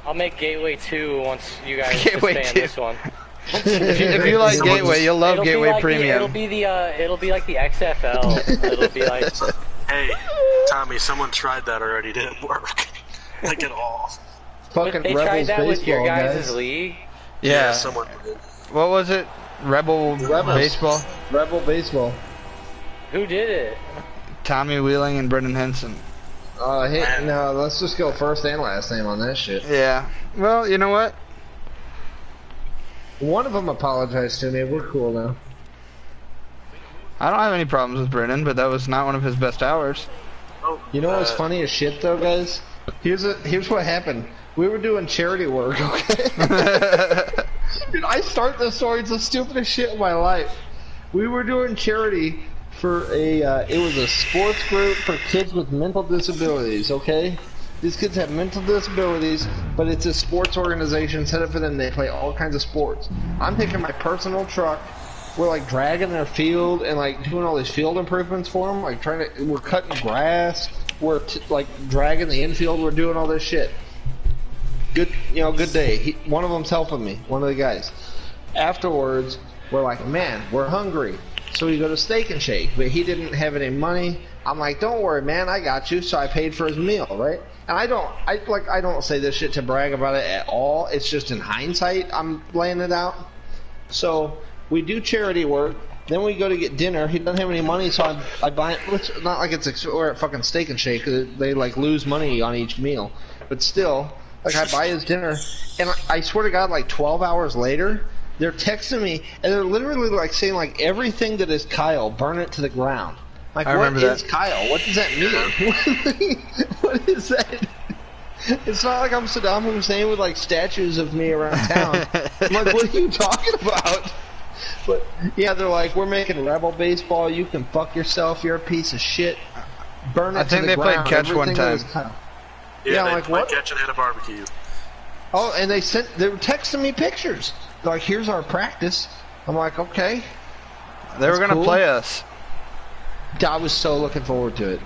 I'll make Gateway 2 once you guys Gateway disband 2. this one. if you like Someone's- Gateway, you'll love It'll be Gateway like Premium. it'll be like the XFL. It'll be like Hey, Tommy, someone tried that already. Didn't work. Like at all. Fucking they tried Rebels that with baseball, your guys' guys. league. Yeah. Someone did. What was it? Rebel Rebels. baseball. Rebel baseball. Who did it? Tommy Wheeling and Brendan Henson. Hey, no, let's just go first and last name on that shit. Yeah. Well, you know what? One of them apologized to me. We're cool now. I don't have any problems with Brendan, but that was not one of his best hours. Oh, You know what's funny as shit though, guys? Here's what happened. We were doing charity work, okay? Dude, I start the story. It's the stupidest shit in my life. We were doing charity for it was a sports group for kids with mental disabilities, okay? These kids have mental disabilities, but it's a sports organization set up for them. They play all kinds of sports. I'm taking my personal truck. We're like dragging their field and like doing all these field improvements for them. Like we're cutting grass. We're like dragging the infield. We're doing all this shit. Good, good day. One of them's helping me. One of the guys. Afterwards, we're like, man, we're hungry. So we go to Steak and Shake, but he didn't have any money. I'm like, don't worry, man, I got you. So I paid for his meal, right? And I don't say this shit to brag about it at all. It's just in hindsight, I'm laying it out. So we do charity work. Then we go to get dinner. He doesn't have any money, so I buy it. It's not like we're at fucking Steak and Shake. They like lose money on each meal, but still, like I buy his dinner, and I swear to God, like 12 hours later, they're texting me, and they're literally like saying like everything that is Kyle, burn it to the ground. Like, what is Kyle? What does that mean? What is that? It's not like I'm Saddam Hussein with like statues of me around town. I'm like, what are you talking about? But yeah, they're like, we're making rebel baseball. You can fuck yourself. You're a piece of shit. Burn it to the ground. I think they played catch one time. Yeah, they played catch and had a barbecue. Oh, and they were texting me pictures. They're like, here's our practice. I'm like, okay. They were gonna play us. I was so looking forward to it,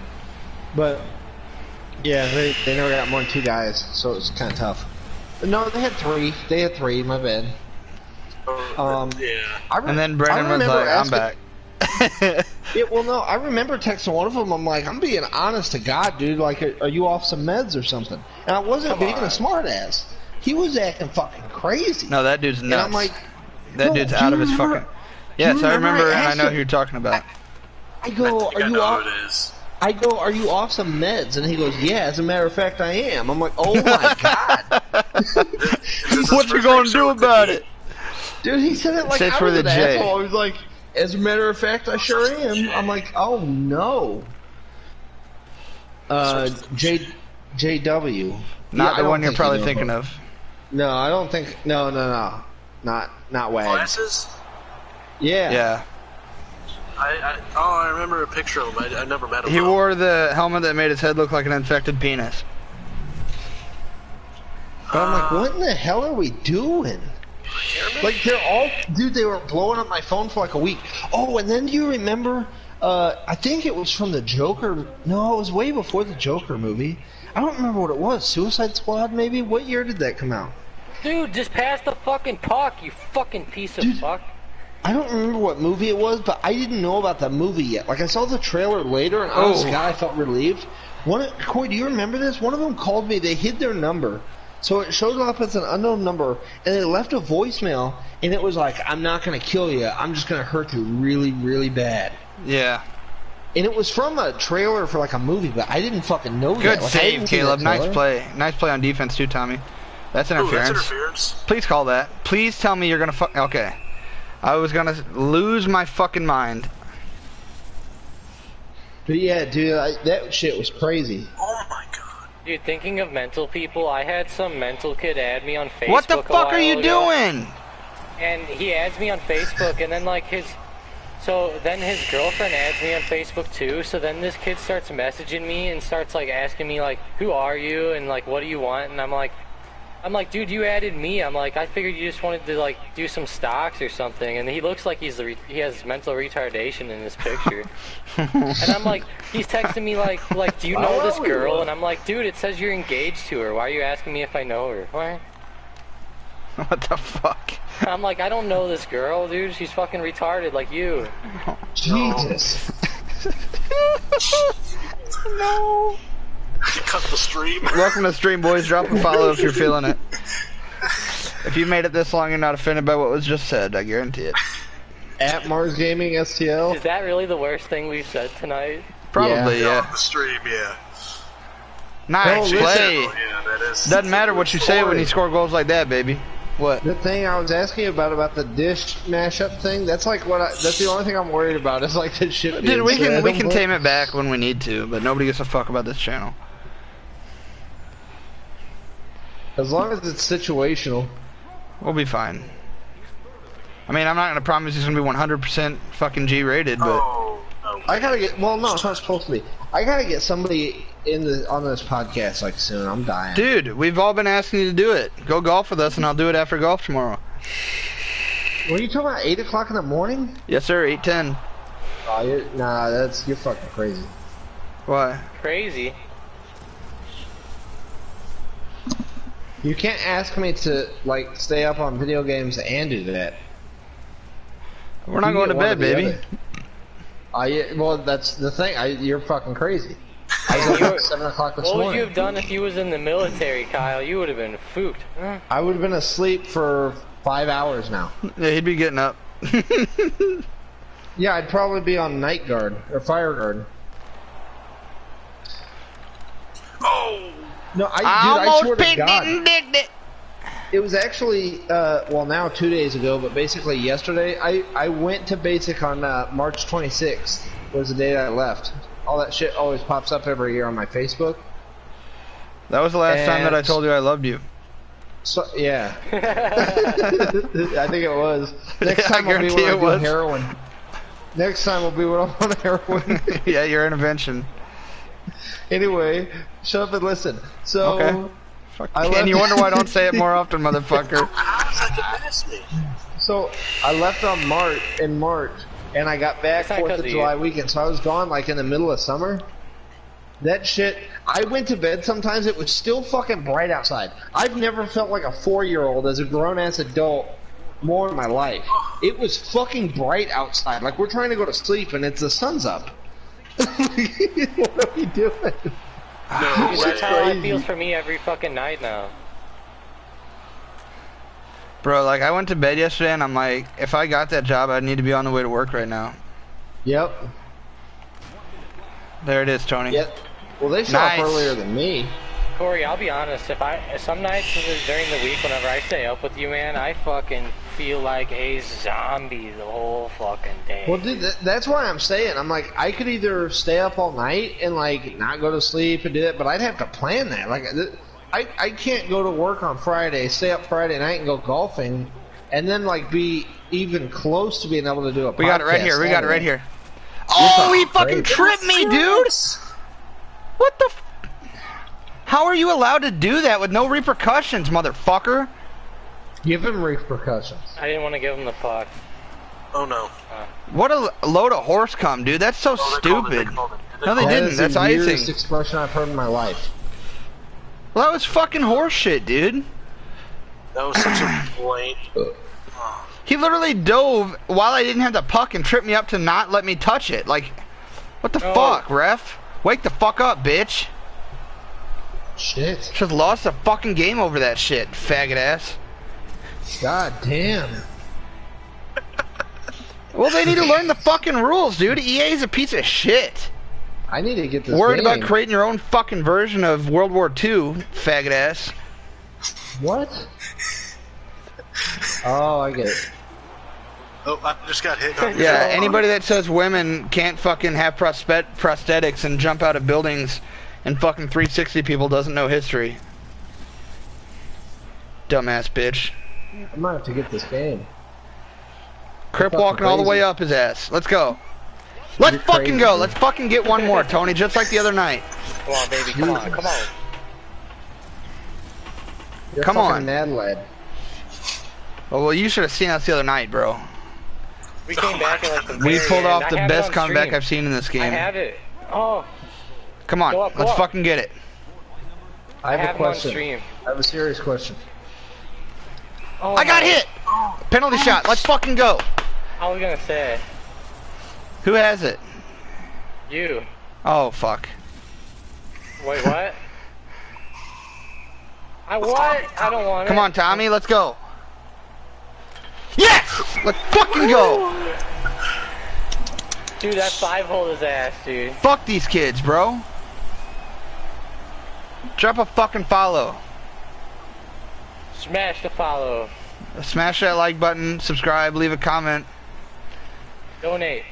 but yeah, they never got more than 2 guys, so it was kind of tough. But no, they had 3. They had 3. My bad. Yeah. And then Brandon was like, "I'm back." Yeah, well, no, I remember texting one of them. I'm like, I'm being honest to God, dude. Like, are you off some meds or something? And I wasn't being a smart ass. He was acting fucking crazy. No, that dude's nuts. And I'm like, that dude's out of his fucking. Yes, I remember, and I know who you're talking about. I go, are you off? I go, are you off some meds? And he goes, yeah, as a matter of fact, I am. I'm like, oh my God. What you gonna do about it? Dude, he said it like I was an asshole. He was like, as a matter of fact, I sure am. I'm like, oh no. JW. Not the one you're probably thinking of. No, I don't think. No. Not Wag. Glasses? Yeah. Yeah. I remember a picture of him. I never met him. He wore the helmet that made his head look like an infected penis. But I'm like, what in the hell are we doing? Like, they're all... Dude, they were blowing up my phone for like a week. Oh, and then do you remember... I think it was from the Joker... No, it was way before the Joker movie. I don't remember what it was. Suicide Squad, maybe? What year did that come out? Dude, just pass the fucking puck, you fucking piece of fuck. I don't remember what movie it was, but I didn't know about the movie yet. Like, I saw the trailer later, and honest to God, I felt relieved. Corey, do you remember this? One of them called me. They hid their number. So it showed up as an unknown number, and they left a voicemail, and it was like, I'm not going to kill you. I'm just going to hurt you really, really bad. Yeah. And it was from a trailer for like a movie, but I didn't fucking know that. Good save, Caleb. Nice play. Nice play on defense, too, Tommy. That's interference. That's interference. Please call that. Please tell me you're going to fuck... Okay. I was going to lose my fucking mind. But yeah, dude, that shit was crazy. Oh my God. Dude, thinking of mental people, I had some mental kid add me on Facebook. What the fuck are you doing? And he adds me on Facebook, and then like then his girlfriend adds me on Facebook too, so then this kid starts messaging me and starts like asking me like, who are you, and like, what do you want? And I'm like, dude, you added me. I'm like, I figured you just wanted to like do some stocks or something. And he looks like he has mental retardation in this picture. And I'm like, he's texting me like, do you know this girl? And I'm like, dude, it says you're engaged to her. Why are you asking me if I know her? What? What the fuck? I'm like, I don't know this girl, dude. She's fucking retarded like you. Jesus. No. Cut the stream. Welcome to the stream, boys. Drop a follow if you're feeling it. If you made it this long, you're not offended by what was just said. I guarantee it. At Mars Gaming STL. Is that really the worst thing we've said tonight? Probably, yeah. The stream, yeah. Nice play. Yeah, that is. Doesn't matter what you say when you score goals like that, baby. What? The thing I was asking about the dish mashup thing, that's like that's the only thing I'm worried about. Is like this shit. Dude, we can tame it back when we need to, but nobody gives a fuck about this channel. As long as it's situational, we'll be fine. I mean, I'm not gonna promise it's gonna be 100% fucking G-rated, but I gotta get. Well, no, it's not supposed to be. I gotta get somebody on this podcast like soon. I'm dying. Dude, we've all been asking you to do it. Go golf with us, and I'll do it after golf tomorrow. What are you talking about? 8 o'clock in the morning? Yes, sir. 8:10. Oh, you're fucking crazy. Why? Crazy. You can't ask me to like stay up on video games and do that. We're not going to bed, baby. Well, that's the thing. You're fucking crazy. I was up at 7 o'clock this morning. What would you have done if you was in the military, Kyle? You would have been fooked. I would have been asleep for 5 hours now. Yeah, he'd be getting up. Yeah, I'd probably be on night guard or fire guard. Oh! No, I swear to God. It. It was actually, well now 2 days ago, but basically yesterday, I went to basic on March 26th was the day that I left. All that shit always pops up every year on my Facebook. That was the last time that I told you I loved you. So, yeah. I think it was. Next time will be when I do heroin. Next time will be when I'm on heroin. Yeah, your intervention. Anyway, shut up and listen. So, okay. And you wonder why I don't say it more often, motherfucker. So, I left on in March, and I got back 4th of July weekend, so I was gone like in the middle of summer. That shit, I went to bed sometimes, it was still fucking bright outside. I've never felt like a 4-year-old as a grown-ass adult more in my life. It was fucking bright outside. Like, we're trying to go to sleep, and the sun's up. What are we doing? No, that's how it feels for me every fucking night now. Bro, like, I went to bed yesterday, and I'm like, if I got that job, I'd need to be on the way to work right now. Yep. There it is, Tony. Yep. Well, they shot up earlier than me. Corey, I'll be honest, some nights during the week whenever I stay up with you, man, I fucking feel like a zombie the whole fucking day. Well, dude, that's why I'm saying, I'm like, I could either stay up all night and like not go to sleep and do that, but I'd have to plan that. Like, I can't go to work on Friday, stay up Friday night and go golfing, and then like be even close to being able to do a podcast. We got it right here. We got it right here. Oh, he fucking tripped me, dude! What the f— How are you allowed to do that with no repercussions, motherfucker? Give him repercussions. I didn't want to give him the puck. Oh no. What a load of horse cum, dude. That's so stupid. No, they didn't. That's icing. That's the weirdest expression I've heard in my life. Well, that was fucking horse shit, dude. That was such a point. He literally dove while I didn't have the puck and tripped me up to not let me touch it. Like, what the fuck, ref? Wake the fuck up, bitch. Shit. Just lost a fucking game over that shit, faggot ass. God damn. Well, they need to learn the fucking rules, dude. EA's a piece of shit. I need to get this Worried game. about creating your own fucking version of World War II, faggot ass. What? Oh, I get it. Oh, I just got hit on Yeah, anybody that says women can't fucking have prosthetics and jump out of buildings and fucking 360 people doesn't know history. Dumbass bitch. I might have to get this game. Crip walking all the way up his ass. Let's go. Let's fucking go. Let's fucking get one more, Tony, just like the other night. Come on, baby. Come on. Come on. You're come on. Mad lad. Oh, well, you should have seen us the other night, bro. We came back and like the We pulled end. off the best comeback I've seen in this game. I have it. Oh. Come on, let's fucking get it. I have a question. Stream. I have a serious question. Oh, I got hit! Penalty shot, let's fucking go. I was gonna say. Who has it? You. Oh, fuck. Wait, what? What? I don't want it. Come on, Tommy, let's go. Yes! Let's fucking go! Dude, that 5-hole his ass, dude. Fuck these kids, bro. Drop a fucking follow. Smash the follow. Smash that like button, subscribe, leave a comment. Donate.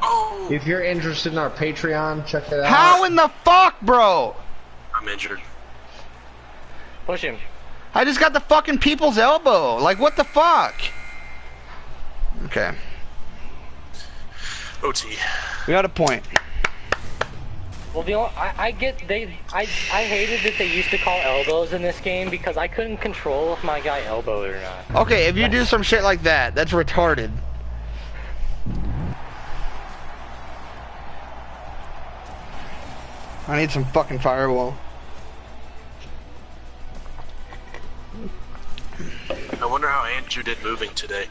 Oh. If you're interested in our Patreon, check it out. How in the fuck, bro? I'm injured. Push him. I just got the fucking people's elbow. Like, what the fuck? Okay. OT. We got a point. Well, I hated that they used to call elbows in this game because I couldn't control if my guy elbowed or not. Okay, if you do some shit like that, that's retarded. I need some fucking firewall. I wonder how Andrew did moving today.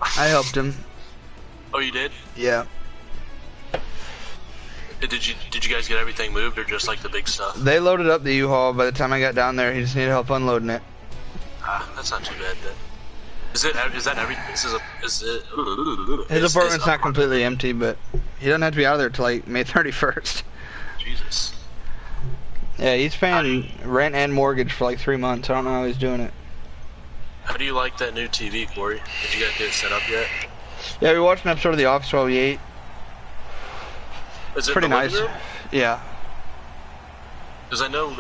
I helped him. Oh, you did? Yeah. Did you guys get everything moved or just like the big stuff? They loaded up the U-Haul. By the time I got down there, he just needed help unloading it. Ah, that's not too bad then. Is that everything? His apartment's not completely empty, but he doesn't have to be out of there till like May 31st. Jesus. Yeah, he's paying rent and mortgage for like 3 months. I don't know how he's doing it. How do you like that new TV, Corey? Did you guys get it set up yet? Yeah, we watched an episode of The Office while we ate. Is it pretty in the nice. living room? Yeah. Because I know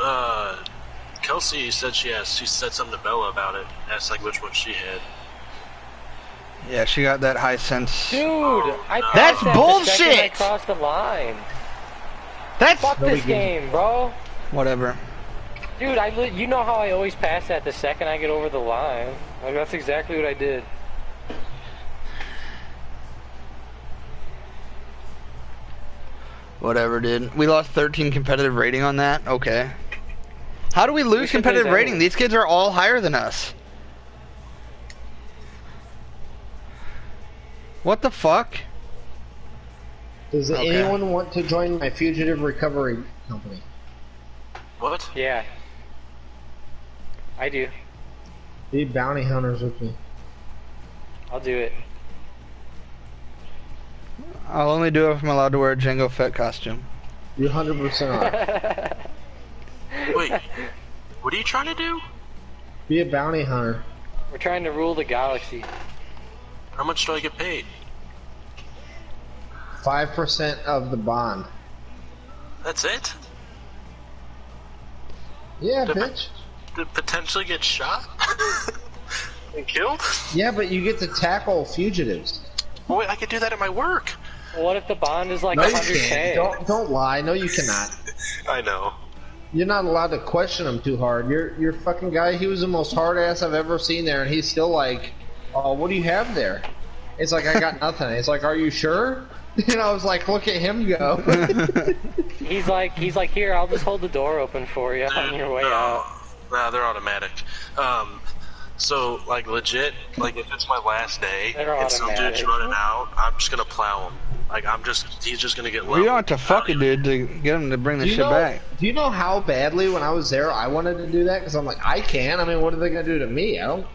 Kelsey said she said something to Bella about it. Asked like which one she had. Yeah, she got that high sense. Dude, I passed That's that bullshit! The second I crossed the line. That's Fuck this game, bro. whatever. Dude, you know how I always pass that the second I get over the line. Like, that's exactly what I did. Whatever, dude. We lost 13 competitive rating on that? Okay. How do we lose competitive rating? These kids are all higher than us. What the fuck? Does anyone want to join my fugitive recovery company? What? Yeah. I do. Be bounty hunters with me. I'll do it. I'll only do it if I'm allowed to wear a Jango Fett costume. You 100% are. Wait, what are you trying to do? Be a bounty hunter. We're trying to rule the galaxy. How much do I get paid? 5% of the bond. That's it? Yeah, bitch. To potentially get shot? And killed? Yeah, but you get to tackle fugitives. Oh wait, I could do that at my work. What if the bond is like No, you 100K? can't. Don't lie. No, you cannot. I know. You're not allowed to question him too hard. Your fucking guy, he was the most hard ass I've ever seen there, and he's still like, oh, what do you have there? It's like, I got nothing. It's like, are you sure? And I was like, look at him go. He's like, here, I'll just hold the door open for you on your way out. Nah, they're automatic. So, like, legit, like, if it's my last day and some dude's running out, I'm just gonna plow him. Like, he's just gonna get leveled. We don't have to fuck a dude to get him to bring the shit back. Do you know how badly when I was there I wanted to do that? Because I'm like, I can. I mean, what are they gonna do to me? I don't.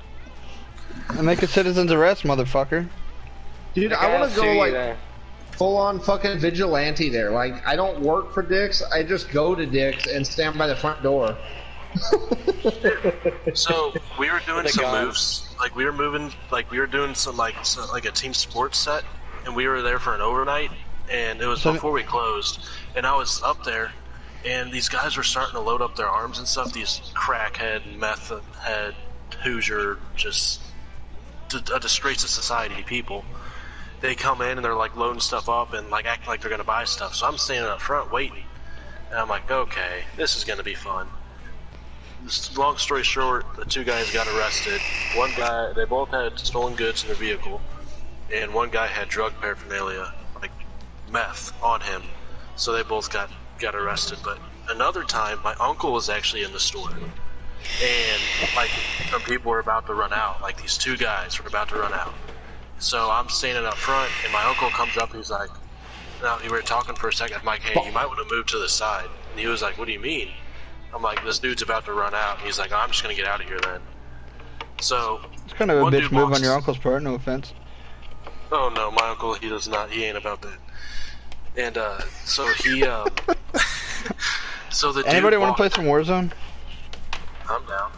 And make a citizen's arrest, motherfucker. Dude, I want to go like full on fucking vigilante there. Like, I don't work for Dick's. I just go to Dick's and stand by the front door. So we were doing some moves. Like we were moving. Like we were doing some like a team sports set, and we were there for an overnight. And it was before we closed. And I was up there, and these guys were starting to load up their arms and stuff. These crackhead, meth head, Hoosier, just a disgrace to society people. They come in and they're like loading stuff up and like acting like they're gonna buy stuff. So I'm standing up front waiting, and I'm like, okay, this is gonna be fun. Long story short, the two guys got arrested. One guy, they both had stolen goods in their vehicle, and one guy had drug paraphernalia, like meth, on him. So they both got arrested. But another time, my uncle was actually in the store, and like some people were about to run out. Like these two guys were about to run out. So I'm standing up front, and my uncle comes up. He's like, "Now we were talking for a second. I'm like, hey, you might want to move to the side." And he was like, "What do you mean?" I'm like, this dude's about to run out. And he's like, oh, I'm just going to get out of here then. So, it's kind of a bitch move on your uncle's part, no offense. Oh no, my uncle, he does not, he ain't about that. And, so he, so the Anybody want to play some Warzone? I'm down.